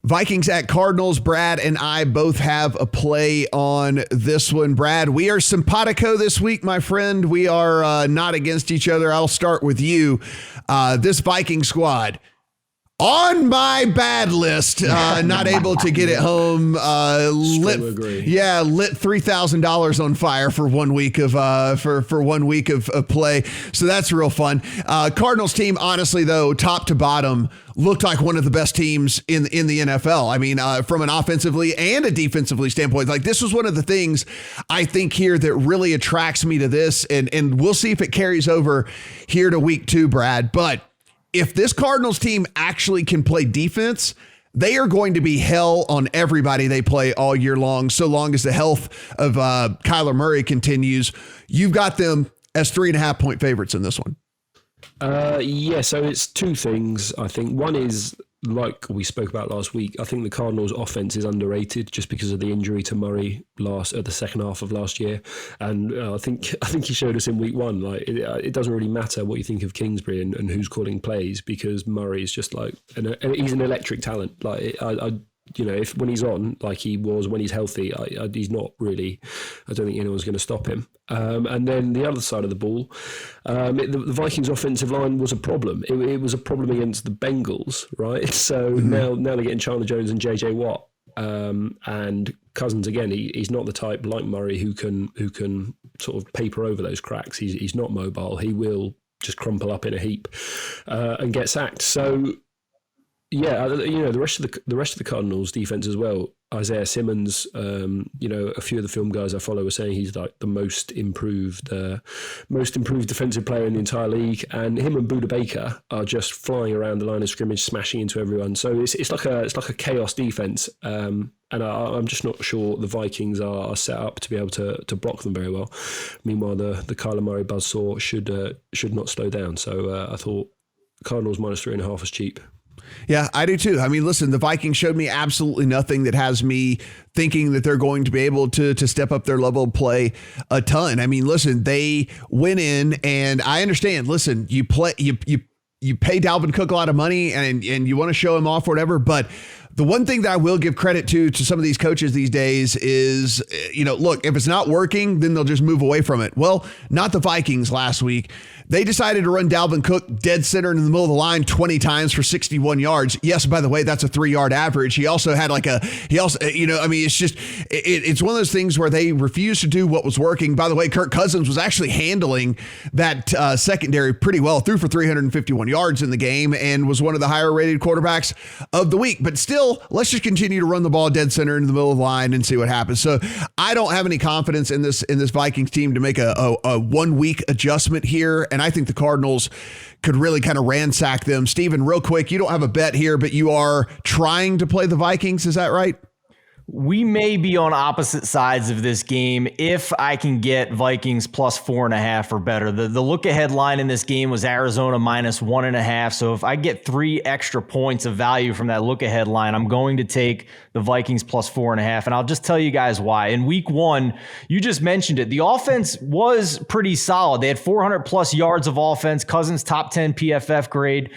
Vikings at Cardinals. Brad and I both have a play on this one. Brad, we are simpatico this week, my friend. We are not against each other. I'll start with you. This Viking squad on my bad list, not able to get it home. Lit $3,000 on fire for 1 week of for 1 week of play. So that's real fun. Cardinals team, honestly though, top to bottom, looked like one of the best teams in the NFL. I mean, from an offensively and a defensively standpoint, like this was one of the things I think here that really attracts me to this, and we'll see if it carries over here to week 2, Brad. But if this Cardinals team actually can play defense, they are going to be hell on everybody they play all year long, so long as the health of Kyler Murray continues. You've got them as 3.5-point favorites in this one. Yeah, so it's two things, I think. One is, like we spoke about last week, I think the Cardinals' offense is underrated just because of the injury to Murray at the second half of last year, and I think he showed us in week 1. Like it doesn't really matter what you think of Kingsbury and who's calling plays, because Murray is just like, and he's an electric talent. Like if when he's on, like he was when he's healthy, he's not really. I don't think anyone's going to stop him. And then the other side of the ball, the Vikings' offensive line was a problem. It was a problem against the Bengals, right? So now they're getting Chandler Jones and JJ Watt, and Cousins again. He's not the type like Murray who can sort of paper over those cracks. He's not mobile. He will just crumple up in a heap and get sacked. So. Yeah, the rest of the Cardinals defense as well. Isaiah Simmons, a few of the film guys I follow were saying he's like the most improved defensive player in the entire league, and him and Budda Baker are just flying around the line of scrimmage, smashing into everyone. So it's like a chaos defense, and I'm just not sure the Vikings are set up to be able to block them very well. Meanwhile, the Kyler Murray buzzsaw should not slow down. So I thought Cardinals -3.5 was cheap. Yeah, I do too. I mean, listen, the Vikings showed me absolutely nothing that has me thinking that they're going to be able to step up their level of play a ton. I mean, listen, they went in, and I understand. Listen, you pay Dalvin Cook a lot of money, and you want to show him off or whatever, but the one thing that I will give credit to some of these coaches these days is, look, if it's not working, then they'll just move away from it. Well, not the Vikings last week. They decided to run Dalvin Cook dead center in the middle of the line 20 times for 61 yards. Yes, by the way, that's a 3-yard average. He also had it's one of those things where they refused to do what was working. By the way, Kirk Cousins was actually handling that secondary pretty well, threw for 351 yards in the game, and was one of the higher rated quarterbacks of the week. But still, let's just continue to run the ball dead center in the middle of the line and see what happens. So I don't have any confidence in this Vikings team to make a 1 week adjustment here. And I think the Cardinals could really kind of ransack them. Steven, real quick, you don't have a bet here, but you are trying to play the Vikings. Is that right? We may be on opposite sides of this game if I can get Vikings +4.5 or better. The look-ahead line in this game was Arizona -1.5. So if I get 3 extra points of value from that look-ahead line, I'm going to take the Vikings +4.5. And I'll just tell you guys why. In week 1, you just mentioned it. The offense was pretty solid. They had 400+ yards of offense, Cousins top 10 PFF grade,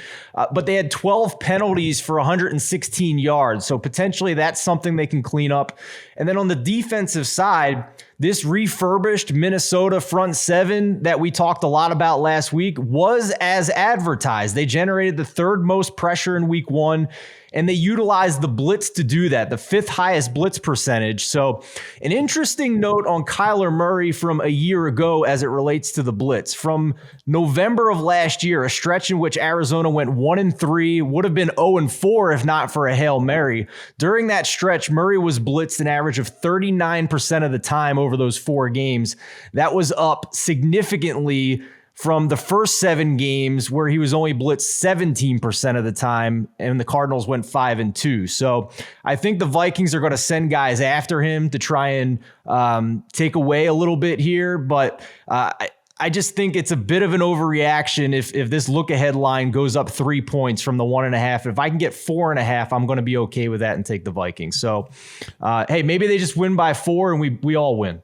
but they had 12 penalties for 116 yards. So potentially that's something they can clean up. And then on the defensive side, this refurbished Minnesota front seven that we talked a lot about last week was as advertised. They generated the 3rd most pressure in week 1, and they utilized the blitz to do that, the 5th highest blitz percentage. So an interesting note on Kyler Murray from a year ago as it relates to the blitz. From November of last year, a stretch in which Arizona went 1-3, would have been 0-4 if not for a Hail Mary. During that stretch, Murray was blitzed an average of 39% of the time over those 4 games. That was up significantly from the first 7 games where he was only blitzed 17% of the time, and the Cardinals went 5-2. So I think the Vikings are going to send guys after him to try and take away a little bit here, but I just think it's a bit of an overreaction if this look-ahead line goes up 3 points from the 1.5. If I can get 4.5, I'm going to be okay with that and take the Vikings. So, hey, maybe they just win by 4 and we all win.